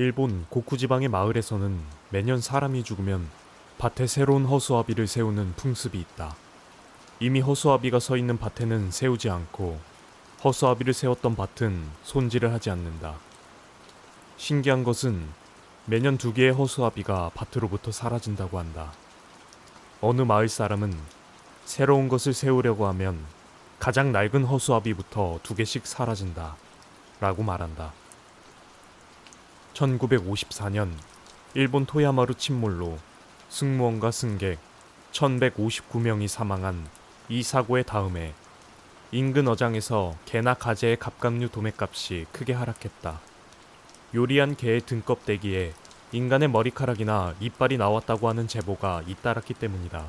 일본 고쿠지방의 마을에서는 매년 사람이 죽으면 밭에 새로운 허수아비를 세우는 풍습이 있다. 이미 허수아비가 서 있는 밭에는 세우지 않고 허수아비를 세웠던 밭은 손질을 하지 않는다. 신기한 것은 매년 2개의 허수아비가 밭으로부터 사라진다고 한다. 어느 마을 사람은 새로운 것을 세우려고 하면 가장 낡은 허수아비부터 2개씩 사라진다 라고 말한다. 1954년 일본 토야마루 침몰로 승무원과 승객 1159명이 사망한 이 사고의 다음에 인근 어장에서 개나 가재의 갑각류 도매값이 크게 하락했다. 요리한 개의 등껍데기에 인간의 머리카락이나 이빨이 나왔다고 하는 제보가 잇따랐기 때문이다.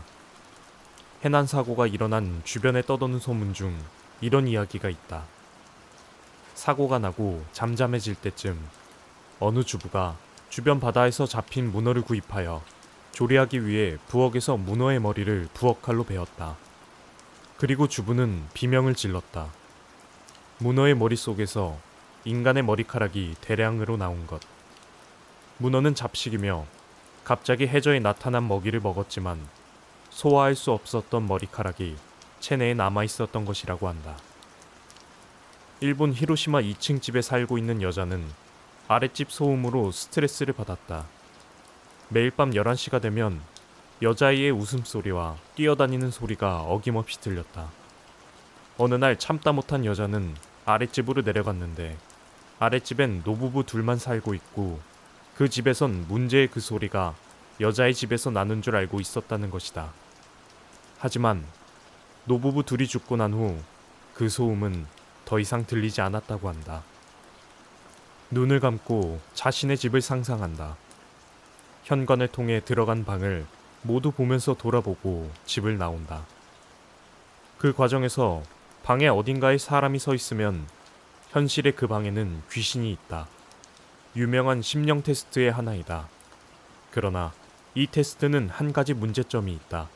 해난 사고가 일어난 주변에 떠도는 소문 중 이런 이야기가 있다. 사고가 나고 잠잠해질 때쯤 어느 주부가 주변 바다에서 잡힌 문어를 구입하여 조리하기 위해 부엌에서 문어의 머리를 부엌칼로 베었다. 그리고 주부는 비명을 질렀다. 문어의 머릿속에서 인간의 머리카락이 대량으로 나온 것. 문어는 잡식이며 갑자기 해저에 나타난 먹이를 먹었지만 소화할 수 없었던 머리카락이 체내에 남아있었던 것이라고 한다. 일본 히로시마 2층 집에 살고 있는 여자는 아랫집 소음으로 스트레스를 받았다. 매일 밤 11시가 되면 여자아이의 웃음소리와 뛰어다니는 소리가 어김없이 들렸다. 어느 날 참다 못한 여자는 아랫집으로 내려갔는데 아랫집엔 노부부 둘만 살고 있고 그 집에선 문제의 그 소리가 여자의 집에서 나는 줄 알고 있었다는 것이다. 하지만 노부부 둘이 죽고 난 후 그 소음은 더 이상 들리지 않았다고 한다. 눈을 감고 자신의 집을 상상한다. 현관을 통해 들어간 방을 모두 보면서 돌아보고 집을 나온다. 그 과정에서 방에 어딘가에 사람이 서 있으면 현실의 그 방에는 귀신이 있다. 유명한 심령 테스트의 하나이다. 그러나 이 테스트는 한 가지 문제점이 있다.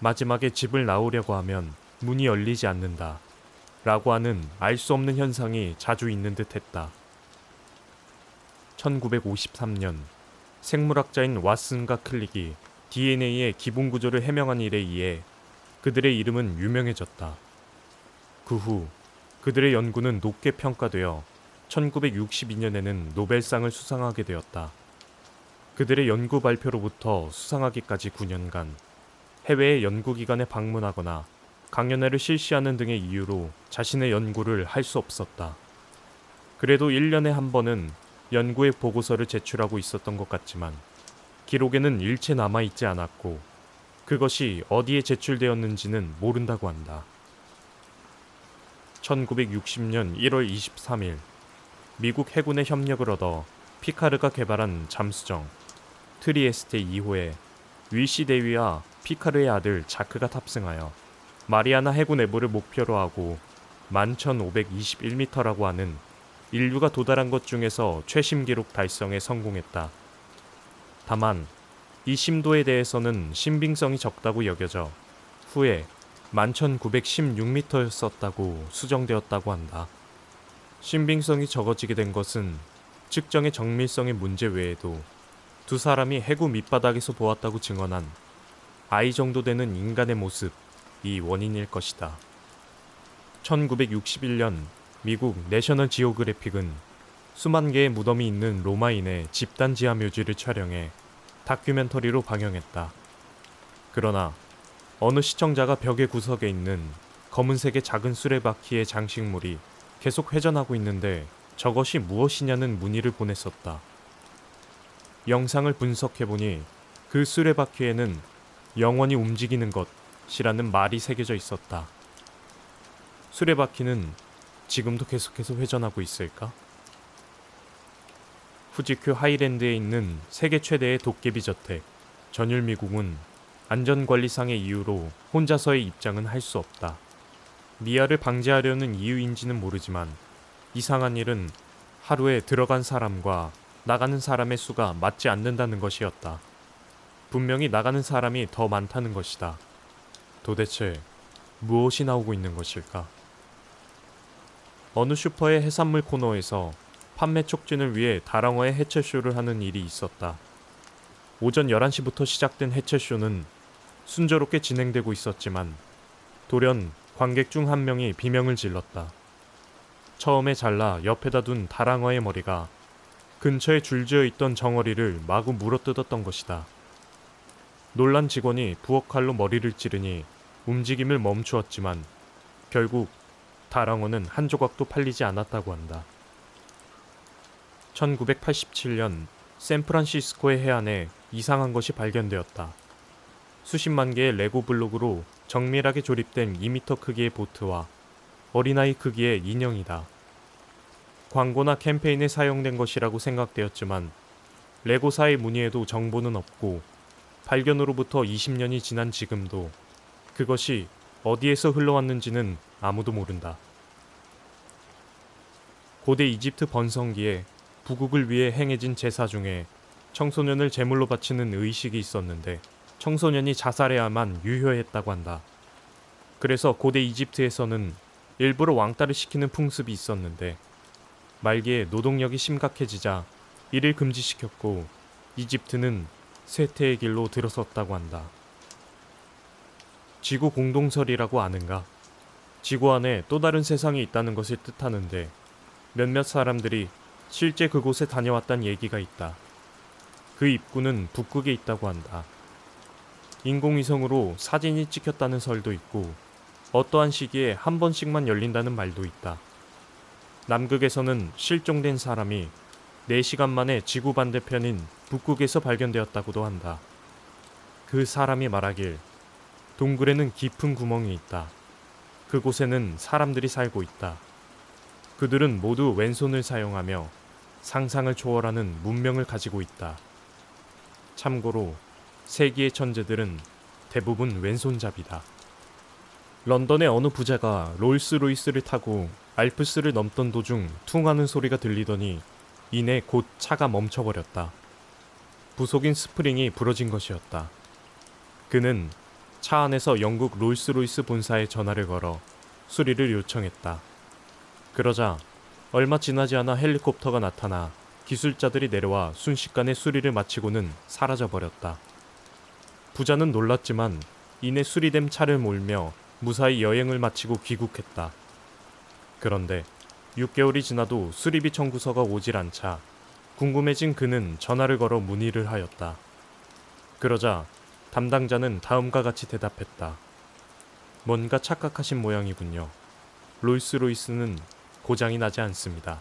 마지막에 집을 나오려고 하면 문이 열리지 않는다. 라고 하는 알 수 없는 현상이 자주 있는 듯 했다. 1953년 생물학자인 왓슨과 클릭이 DNA의 기본 구조를 해명한 일에 의해 그들의 이름은 유명해졌다. 그 후 그들의 연구는 높게 평가되어 1962년에는 노벨상을 수상하게 되었다. 그들의 연구 발표로부터 수상하기까지 9년간 해외의 연구기관에 방문하거나 강연회를 실시하는 등의 이유로 자신의 연구를 할 수 없었다. 그래도 1년에 한 번은 연구의 보고서를 제출하고 있었던 것 같지만 기록에는 일체 남아있지 않았고 그것이 어디에 제출되었는지는 모른다고 한다. 1960년 1월 23일 미국 해군의 협력을 얻어 피카르가 개발한 잠수정 트리에스테 2호에 윌시 대위와 피카르의 아들 자크가 탑승하여 마리아나 해구 내부를 목표로 하고 11,521m라고 하는 인류가 도달한 것 중에서 최심 기록 달성에 성공했다. 다만 이 심도에 대해서는 신빙성이 적다고 여겨져 후에 11,916m였었다고 수정되었다고 한다. 신빙성이 적어지게 된 것은 측정의 정밀성의 문제 외에도 두 사람이 해구 밑바닥에서 보았다고 증언한 아이 정도 되는 인간의 모습이 원인일 것이다. 1961년 미국 내셔널 지오그래픽은 수만 개의 무덤이 있는 로마인의 집단 지하 묘지를 촬영해 다큐멘터리로 방영했다. 그러나 어느 시청자가 벽의 구석에 있는 검은색의 작은 수레바퀴의 장식물이 계속 회전하고 있는데 저것이 무엇이냐는 문의를 보냈었다. 영상을 분석해보니 그 수레바퀴에는 영원히 움직이는 것이라는 말이 새겨져 있었다. 수레바퀴는 지금도 계속해서 회전하고 있을까? 후지큐 하이랜드에 있는 세계 최대의 도깨비 저택 전율미궁은 안전관리상의 이유로 혼자서의 입장은 할 수 없다. 미아를 방지하려는 이유인지는 모르지만 이상한 일은 하루에 들어간 사람과 나가는 사람의 수가 맞지 않는다는 것이었다. 분명히 나가는 사람이 더 많다는 것이다. 도대체 무엇이 나오고 있는 것일까? 어느 슈퍼의 해산물 코너에서 판매 촉진을 위해 다랑어의 해체쇼를 하는 일이 있었다. 오전 11시부터 시작된 해체쇼는 순조롭게 진행되고 있었지만 돌연 관객 중 한 명이 비명을 질렀다. 처음에 잘라 옆에다 둔 다랑어의 머리가 근처에 줄지어 있던 정어리를 마구 물어뜯었던 것이다. 놀란 직원이 부엌칼로 머리를 찌르니 움직임을 멈추었지만 결국 다랑어는 한 조각도 팔리지 않았다고 한다. 1987년 샌프란시스코의 해안에 이상한 것이 발견되었다. 수십만 개의 레고 블록으로 정밀하게 조립된 2m 크기의 보트와 어린아이 크기의 인형이다. 광고나 캠페인에 사용된 것이라고 생각되었지만 레고사의 문의에도 정보는 없고 발견으로부터 20년이 지난 지금도 그것이 어디에서 흘러왔는지는 아무도 모른다. 고대 이집트 번성기에 부국을 위해 행해진 제사 중에 청소년을 제물로 바치는 의식이 있었는데 청소년이 자살해야만 유효했다고 한다. 그래서 고대 이집트에서는 일부러 왕따를 시키는 풍습이 있었는데 말기에 노동력이 심각해지자 이를 금지시켰고 이집트는 쇠퇴의 길로 들어섰다고 한다. 지구 공동설이라고 아는가? 지구 안에 또 다른 세상이 있다는 것을 뜻하는데 몇몇 사람들이 실제 그곳에 다녀왔단 얘기가 있다. 그 입구는 북극에 있다고 한다. 인공위성으로 사진이 찍혔다는 설도 있고 어떠한 시기에 한 번씩만 열린다는 말도 있다. 남극에서는 실종된 사람이 4시간 만에 지구 반대편인 북극에서 발견되었다고도 한다. 그 사람이 말하길 동굴에는 깊은 구멍이 있다. 그곳에는 사람들이 살고 있다. 그들은 모두 왼손을 사용하며 상상을 초월하는 문명을 가지고 있다. 참고로 세기의 천재들은 대부분 왼손잡이다. 런던의 어느 부자가 롤스로이스를 타고 알프스를 넘던 도중 퉁하는 소리가 들리더니 이내 곧 차가 멈춰버렸다. 부속인 스프링이 부러진 것이었다. 그는 차 안에서 영국 롤스로이스 본사에 전화를 걸어 수리를 요청했다. 그러자 얼마 지나지 않아 헬리콥터가 나타나 기술자들이 내려와 순식간에 수리를 마치고는 사라져버렸다. 부자는 놀랐지만 이내 수리된 차를 몰며 무사히 여행을 마치고 귀국했다. 그런데 6개월이 지나도 수리비 청구서가 오질 않자 궁금해진 그는 전화를 걸어 문의를 하였다. 그러자 담당자는 다음과 같이 대답했다. 뭔가 착각하신 모양이군요. 롤스로이스는 고장이 나지 않습니다.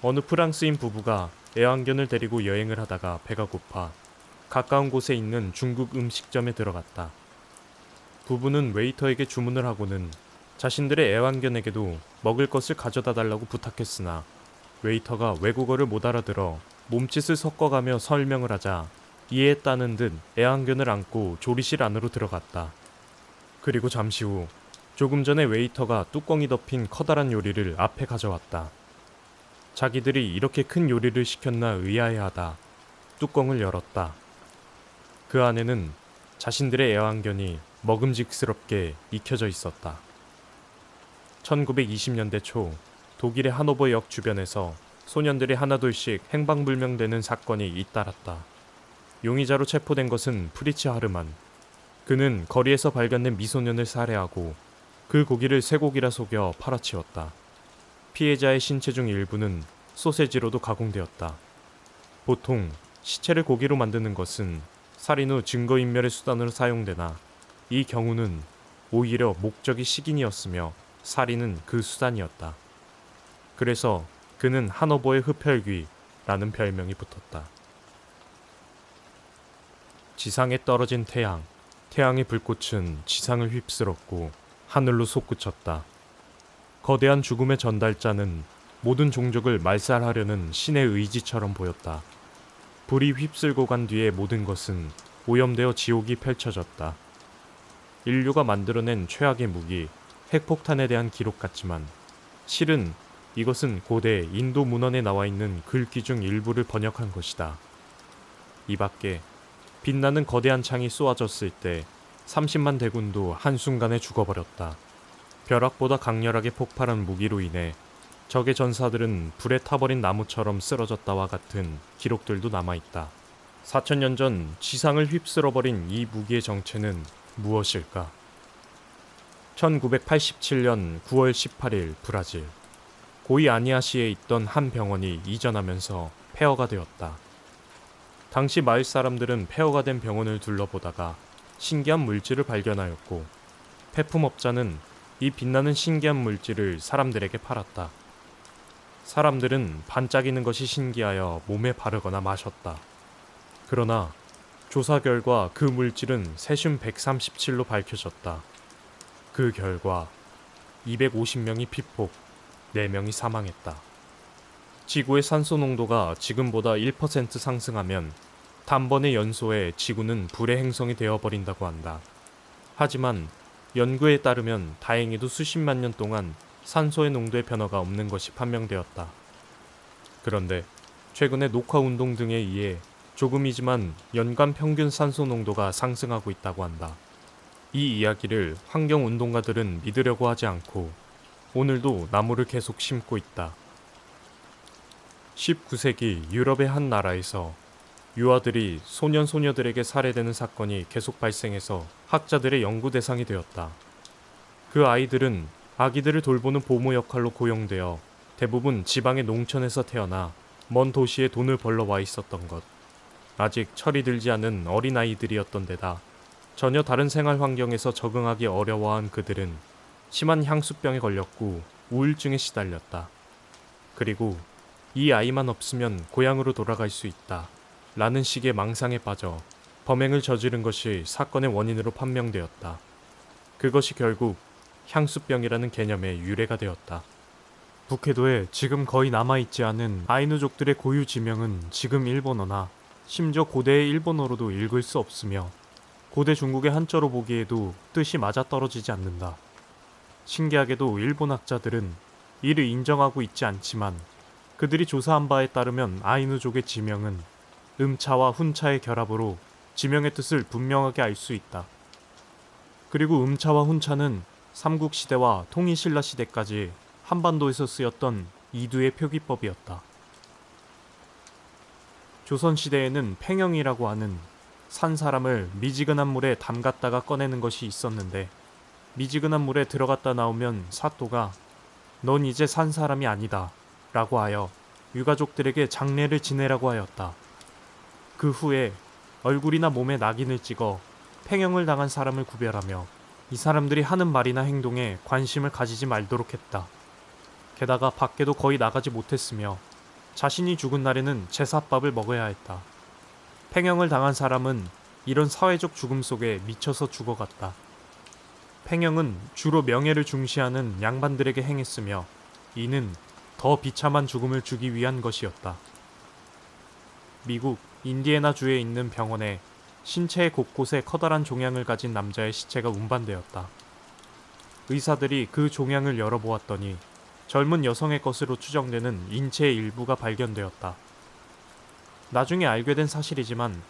어느 프랑스인 부부가 애완견을 데리고 여행을 하다가 배가 고파 가까운 곳에 있는 중국 음식점에 들어갔다. 부부는 웨이터에게 주문을 하고는 자신들의 애완견에게도 먹을 것을 가져다 달라고 부탁했으나 웨이터가 외국어를 못 알아들어 몸짓을 섞어가며 설명을 하자 이해했다는 듯 애완견을 안고 조리실 안으로 들어갔다. 그리고 잠시 후 조금 전에 웨이터가 뚜껑이 덮인 커다란 요리를 앞에 가져왔다. 자기들이 이렇게 큰 요리를 시켰나 의아해하다 뚜껑을 열었다. 그 안에는 자신들의 애완견이 먹음직스럽게 익혀져 있었다. 1920년대 초 독일의 하노버역 주변에서 소년들이 하나둘씩 행방불명되는 사건이 잇따랐다. 용의자로 체포된 것은 프리츠 하르만. 그는 거리에서 발견된 미소년을 살해하고 그 고기를 쇠고기라 속여 팔아치웠다. 피해자의 신체 중 일부는 소세지로도 가공되었다. 보통 시체를 고기로 만드는 것은 살인 후 증거인멸의 수단으로 사용되나 이 경우는 오히려 목적이 식인이었으며 살인은 그 수단이었다. 그래서 그는 하노버의 흡혈귀라는 별명이 붙었다. 지상에 떨어진 태양. 태양의 불꽃은 지상을 휩쓸었고 하늘로 솟구쳤다. 거대한 죽음의 전달자는 모든 종족을 말살하려는 신의 의지처럼 보였다. 불이 휩쓸고 간 뒤에 모든 것은 오염되어 지옥이 펼쳐졌다. 인류가 만들어낸 최악의 무기, 핵폭탄에 대한 기록 같지만 실은 이것은 고대 인도 문헌에 나와 있는 글귀 중 일부를 번역한 것이다. 이 밖에 빛나는 거대한 창이 쏘아졌을 때 30만 대군도 한순간에 죽어버렸다. 벼락보다 강렬하게 폭발한 무기로 인해 적의 전사들은 불에 타버린 나무처럼 쓰러졌다와 같은 기록들도 남아있다. 4000년 전 지상을 휩쓸어버린 이 무기의 정체는 무엇일까? 1987년 9월 18일 브라질. 고이 아니아시에 있던 한 병원이 이전하면서 폐허가 되었다. 당시 마을 사람들은 폐허가 된 병원을 둘러보다가 신기한 물질을 발견하였고, 폐품업자는 이 빛나는 신기한 물질을 사람들에게 팔았다. 사람들은 반짝이는 것이 신기하여 몸에 바르거나 마셨다. 그러나 조사 결과 그 물질은 세슘 137로 밝혀졌다. 그 결과 250명이 피폭, 4명이 사망했다. 지구의 산소 농도가 지금보다 1% 상승하면 단번에 연소해 지구는 불의 행성이 되어버린다고 한다. 하지만 연구에 따르면 다행히도 수십만 년 동안 산소의 농도의 변화가 없는 것이 판명되었다. 그런데 최근에 녹화 운동 등에 의해 조금이지만 연간 평균 산소 농도가 상승하고 있다고 한다. 이 이야기를 환경운동가들은 믿으려고 하지 않고 오늘도 나무를 계속 심고 있다. 19세기 유럽의 한 나라에서 유아들이 소년 소녀들에게 살해되는 사건이 계속 발생해서 학자들의 연구 대상이 되었다. 그 아이들은 아기들을 돌보는 보모 역할로 고용되어 대부분 지방의 농촌에서 태어나 먼 도시에 돈을 벌러 와 있었던 것. 아직 철이 들지 않은 어린아이들이었던 데다 전혀 다른 생활 환경에서 적응하기 어려워한 그들은 심한 향수병에 걸렸고 우울증에 시달렸다. 그리고 이 아이만 없으면 고향으로 돌아갈 수 있다 라는 식의 망상에 빠져 범행을 저지른 것이 사건의 원인으로 판명되었다. 그것이 결국 향수병이라는 개념의 유래가 되었다. 북해도에 지금 거의 남아있지 않은 아이누족들의 고유 지명은 지금 일본어나 심지어 고대의 일본어로도 읽을 수 없으며 고대 중국의 한자로 보기에도 뜻이 맞아떨어지지 않는다. 신기하게도 일본 학자들은 이를 인정하고 있지 않지만 그들이 조사한 바에 따르면 아이누족의 지명은 음차와 훈차의 결합으로 지명의 뜻을 분명하게 알 수 있다. 그리고 음차와 훈차는 삼국시대와 통일신라 시대까지 한반도에서 쓰였던 이두의 표기법이었다. 조선시대에는 팽영이라고 하는 산 사람을 미지근한 물에 담갔다가 꺼내는 것이 있었는데 미지근한 물에 들어갔다 나오면 사또가 넌 이제 산 사람이 아니다 라고 하여 유가족들에게 장례를 지내라고 하였다. 그 후에 얼굴이나 몸에 낙인을 찍어 팽영을 당한 사람을 구별하며 이 사람들이 하는 말이나 행동에 관심을 가지지 말도록 했다. 게다가 밖에도 거의 나가지 못했으며 자신이 죽은 날에는 제사밥을 먹어야 했다. 팽영을 당한 사람은 이런 사회적 죽음 속에 미쳐서 죽어갔다. 팽영은 주로 명예를 중시하는 양반들에게 행했으며 이는 더 비참한 죽음을 주기 위한 것이었다. 미국 인디애나주에 있는 병원에 신체의 곳곳에 커다란 종양을 가진 남자의 시체가 운반되었다. 의사들이 그 종양을 열어보았더니 젊은 여성의 것으로 추정되는 인체의 일부가 발견되었다. 나중에 알게 된 사실이지만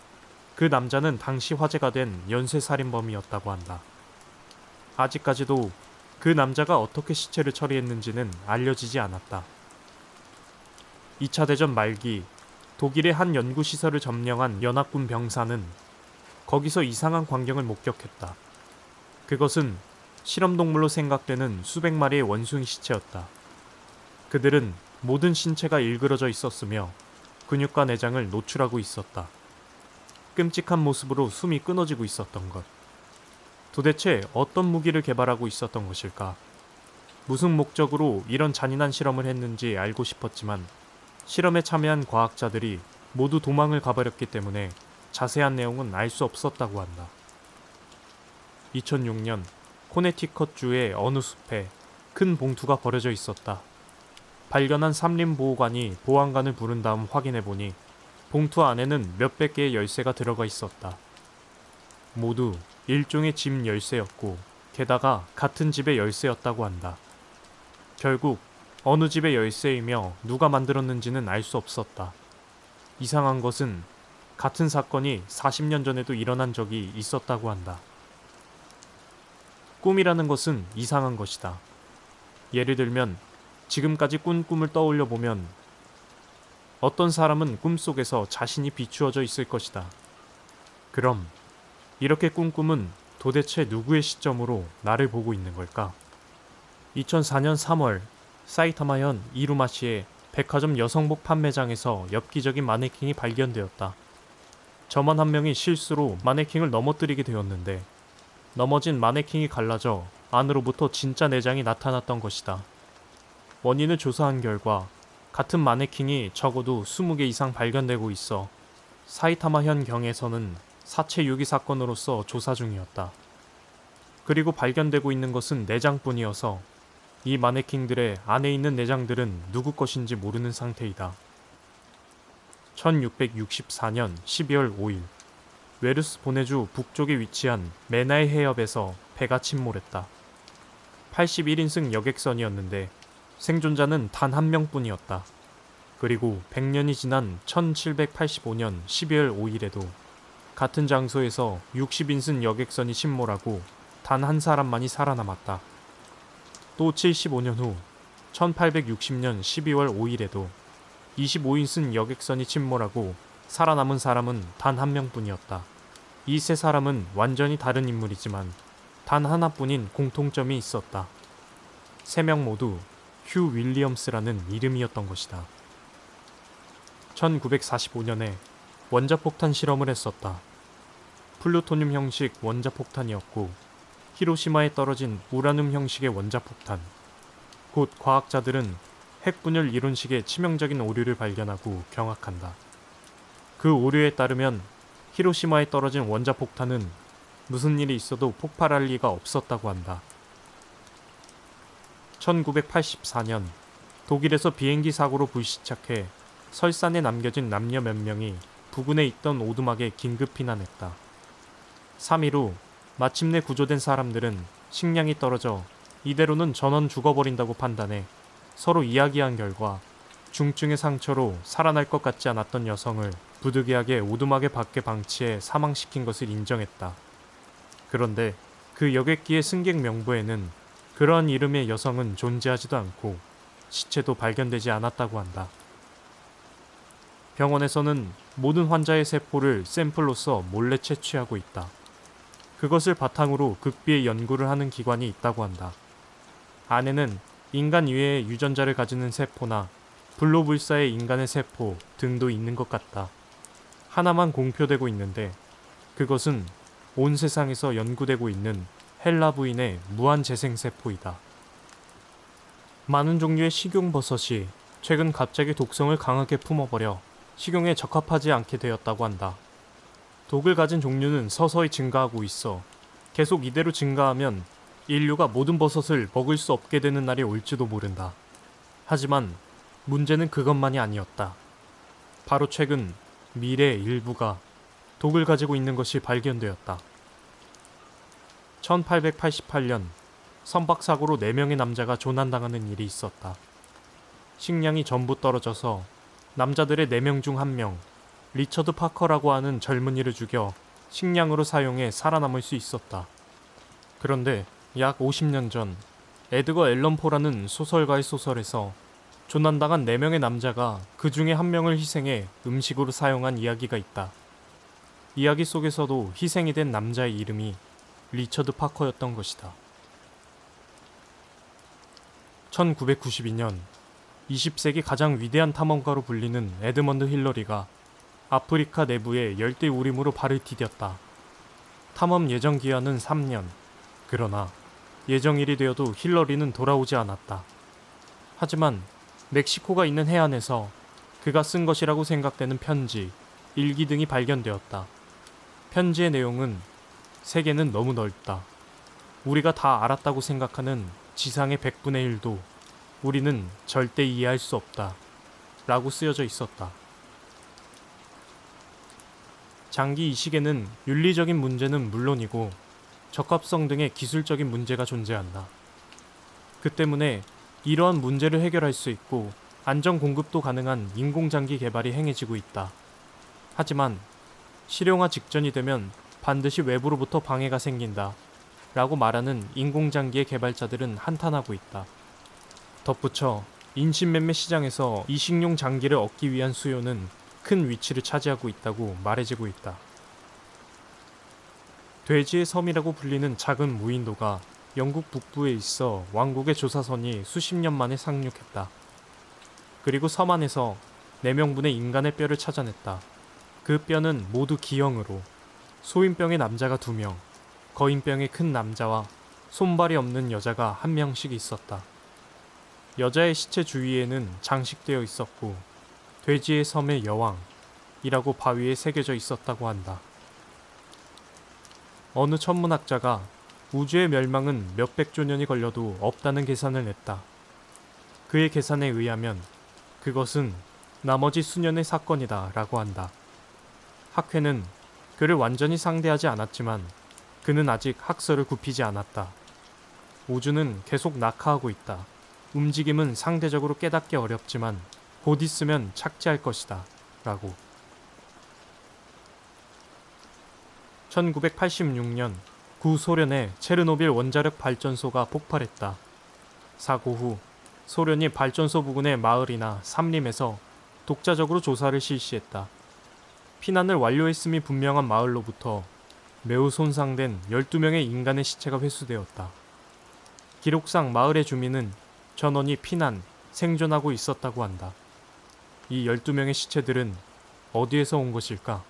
그 남자는 당시 화제가 된 연쇄살인범이었다고 한다. 아직까지도 그 남자가 어떻게 시체를 처리했는지는 알려지지 않았다. 2차 대전 말기 독일의 한 연구시설을 점령한 연합군 병사는 거기서 이상한 광경을 목격했다. 그것은 실험동물로 생각되는 수백 마리의 원숭이 시체였다. 그들은 모든 신체가 일그러져 있었으며 근육과 내장을 노출하고 있었다. 끔찍한 모습으로 숨이 끊어지고 있었던 것. 도대체 어떤 무기를 개발하고 있었던 것일까? 무슨 목적으로 이런 잔인한 실험을 했는지 알고 싶었지만 실험에 참여한 과학자들이 모두 도망을 가버렸기 때문에 자세한 내용은 알 수 없었다고 한다. 2006년 코네티컷주의 어느 숲에 큰 봉투가 버려져 있었다. 발견한 산림보호관이 보안관을 부른 다음 확인해보니 봉투 안에는 몇백 개의 열쇠가 들어가 있었다. 모두 일종의 집 열쇠였고 게다가 같은 집의 열쇠였다고 한다. 결국 어느 집의 열쇠이며 누가 만들었는지는 알 수 없었다. 이상한 것은 같은 사건이 40년 전에도 일어난 적이 있었다고 한다. 꿈이라는 것은 이상한 것이다. 예를 들면 지금까지 꾼 꿈을 떠올려 보면 어떤 사람은 꿈속에서 자신이 비추어져 있을 것이다. 그럼 이렇게 꾼 꿈은 도대체 누구의 시점으로 나를 보고 있는 걸까? 2004년 3월 사이타마현 이루마시의 백화점 여성복 판매장에서 엽기적인 마네킹이 발견되었다. 저만 한 명이 실수로 마네킹을 넘어뜨리게 되었는데 넘어진 마네킹이 갈라져 안으로부터 진짜 내장이 나타났던 것이다. 원인을 조사한 결과 같은 마네킹이 적어도 20개 이상 발견되고 있어 사이타마현 경에서는 사체 유기 사건으로서 조사 중이었다. 그리고 발견되고 있는 것은 내장뿐이어서 이 마네킹들의 안에 있는 내장들은 누구 것인지 모르는 상태이다. 1664년 12월 5일 웨르스 보네주 북쪽에 위치한 메나이 해협에서 배가 침몰했다. 81인승 여객선이었는데 생존자는 단 한 명뿐이었다. 그리고 100년이 지난 1785년 12월 5일에도 같은 장소에서 60인승 여객선이 침몰하고 단 한 사람만이 살아남았다. 또 75년 후 1860년 12월 5일에도 25인승 여객선이 침몰하고 살아남은 사람은 단 한 명뿐이었다. 이 세 사람은 완전히 다른 인물이지만 단 하나뿐인 공통점이 있었다. 세 명 모두 휴 윌리엄스라는 이름이었던 것이다. 1945년에 원자폭탄 실험을 했었다. 플루토늄 형식 원자폭탄이었고 히로시마에 떨어진 우라늄 형식의 원자폭탄. 곧 과학자들은 핵분열 이론식의 치명적인 오류를 발견하고 경악한다. 그 오류에 따르면 히로시마에 떨어진 원자폭탄은 무슨 일이 있어도 폭발할 리가 없었다고 한다. 1984년 독일에서 비행기 사고로 불시착해 설산에 남겨진 남녀 몇 명이 부근에 있던 오두막에 긴급 피난했다. 3일 후 마침내 구조된 사람들은 식량이 떨어져 이대로는 전원 죽어버린다고 판단해 서로 이야기한 결과 중증의 상처로 살아날 것 같지 않았던 여성을 부득이하게 오두막의 밖에 방치해 사망시킨 것을 인정했다. 그런데 그 여객기의 승객 명부에는 그러한 이름의 여성은 존재하지도 않고 시체도 발견되지 않았다고 한다. 병원에서는 모든 환자의 세포를 샘플로서 몰래 채취하고 있다. 그것을 바탕으로 극비의 연구를 하는 기관이 있다고 한다. 안에는 인간 이외의 유전자를 가지는 세포나 불로불사의 인간의 세포 등도 있는 것 같다. 하나만 공표되고 있는데 그것은 온 세상에서 연구되고 있는 헬라 부인의 무한재생세포이다. 많은 종류의 식용버섯이 최근 갑자기 독성을 강하게 품어버려 식용에 적합하지 않게 되었다고 한다. 독을 가진 종류는 서서히 증가하고 있어 계속 이대로 증가하면 인류가 모든 버섯을 먹을 수 없게 되는 날이 올지도 모른다. 하지만 문제는 그것만이 아니었다. 바로 최근 미래의 일부가 독을 가지고 있는 것이 발견되었다. 1888년 선박사고로 4명의 남자가 조난당하는 일이 있었다. 식량이 전부 떨어져서 남자들의 4명 중 1명, 리처드 파커라고 하는 젊은이를 죽여 식량으로 사용해 살아남을 수 있었다. 그런데 약 50년 전 에드거 앨런 포라는 소설가의 소설에서 조난당한 4명의 남자가 그 중에 1명을 희생해 음식으로 사용한 이야기가 있다. 이야기 속에서도 희생이 된 남자의 이름이 리처드 파커였던 것이다. 1992년 20세기 가장 위대한 탐험가로 불리는 에드먼드 힐러리가 아프리카 내부의 열대 우림으로 발을 디뎠다. 탐험 예정 기한은 3년. 그러나 예정일이 되어도 힐러리는 돌아오지 않았다. 하지만 멕시코가 있는 해안에서 그가 쓴 것이라고 생각되는 편지, 일기 등이 발견되었다. 편지의 내용은 세계는 너무 넓다. 우리가 다 알았다고 생각하는 지상의 100분의 1도 우리는 절대 이해할 수 없다. 라고 쓰여져 있었다. 장기 이식에는 윤리적인 문제는 물론이고 적합성 등의 기술적인 문제가 존재한다. 그 때문에 이러한 문제를 해결할 수 있고 안전 공급도 가능한 인공장기 개발이 행해지고 있다. 하지만 실용화 직전이 되면 반드시 외부로부터 방해가 생긴다. 라고 말하는 인공장기의 개발자들은 한탄하고 있다. 덧붙여 인신매매 시장에서 이식용 장기를 얻기 위한 수요는 큰 위치를 차지하고 있다고 말해지고 있다. 돼지의 섬이라고 불리는 작은 무인도가 영국 북부에 있어 왕국의 조사선이 수십 년 만에 상륙했다. 그리고 섬 안에서 4명분의 인간의 뼈를 찾아냈다. 그 뼈는 모두 기형으로 소인병의 남자가 2명, 거인병의 큰 남자와 손발이 없는 여자가 1명씩 있었다. 여자의 시체 주위에는 장식되어 있었고 돼지의 섬의 여왕이라고 바위에 새겨져 있었다고 한다. 어느 천문학자가 우주의 멸망은 몇백조 년이 걸려도 없다는 계산을 냈다. 그의 계산에 의하면 그것은 나머지 수년의 사건이다 라고 한다. 학회는 그를 완전히 상대하지 않았지만 그는 아직 학설을 굽히지 않았다. 우주는 계속 낙하하고 있다. 움직임은 상대적으로 깨닫기 어렵지만 곧 있으면 착지할 것이다 라고. 1986년 구소련의 체르노빌 원자력 발전소가 폭발했다. 사고 후 소련이 발전소 부근의 마을이나 산림에서 독자적으로 조사를 실시했다. 피난을 완료했음이 분명한 마을로부터 매우 손상된 12명의 인간의 시체가 회수되었다. 기록상 마을의 주민은 전원이 피난, 생존하고 있었다고 한다. 이 12명의 시체들은 어디에서 온 것일까?